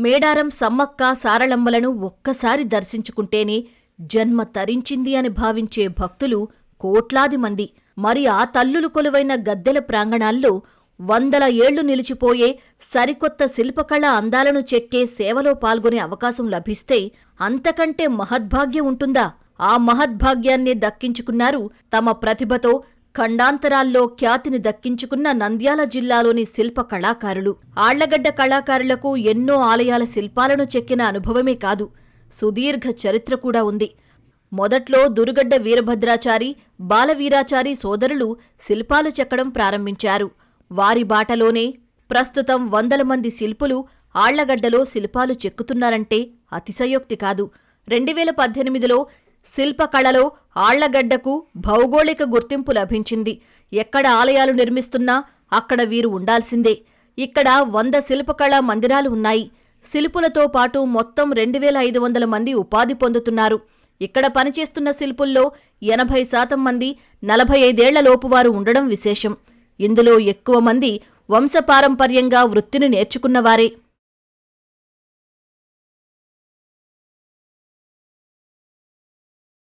మేడారం సమ్మక్క సారళమ్మలను ఒక్కసారి దర్శించుకుంటేనే జన్మ తరించింది అని భావించే భక్తులు కోట్లాది మంది. మరి ఆ తల్లులు కొలువైన గద్దెల ప్రాంగణాల్లో వందల ఏళ్లు నిలిచిపోయే సరికొత్త శిల్పకళ అందాలను చెక్కే సేవలో పాల్గొనే అవకాశం లభిస్తే అంతకంటే మహద్భాగ్యం ఉంటుందా? ఆ మహద్భాగ్యాన్ని దక్కించుకున్నారు తమ ప్రతిభతో ఖండాంతరాల్లో ఖ్యాతిని దక్కించుకున్న నంద్యాల జిల్లాలోని శిల్ప కళాకారులు. ఆళ్లగడ్డ కళాకారులకు ఎన్నో ఆలయాల శిల్పాలను చెక్కిన అనుభవమే కాదు, సుదీర్ఘ చరిత్ర కూడా ఉంది. మొదట్లో దురుగడ్డ వీరభద్రాచారి, బాలవీరాచారి సోదరులు శిల్పాలు చెక్కడం ప్రారంభించారు. వారి బాటలోనే ప్రస్తుతం వందల మంది శిల్పులు ఆళ్లగడ్డలో శిల్పాలు చెక్కుతున్నారంటే అతిశయోక్తి కాదు. 2018లో శిల్పకళలో ఆళ్లగడ్డకు భౌగోళిక గుర్తింపు లభించింది. ఎక్కడ ఆలయాలు నిర్మిస్తున్నా అక్కడ వీరు ఉండాల్సిందే. ఇక్కడ 100 శిల్పకళా మందిరాలు ఉన్నాయి. శిల్పులతో పాటు మొత్తం 2500 మంది ఉపాధి పొందుతున్నారు. ఇక్కడ పనిచేస్తున్న శిల్పుల్లో 80% మంది 45 ఏళ్లలోపువారు ఉండడం విశేషం. ఇందులో ఎక్కువ మంది వంశపారంపర్యంగా వృత్తిని నేర్చుకున్నవారే.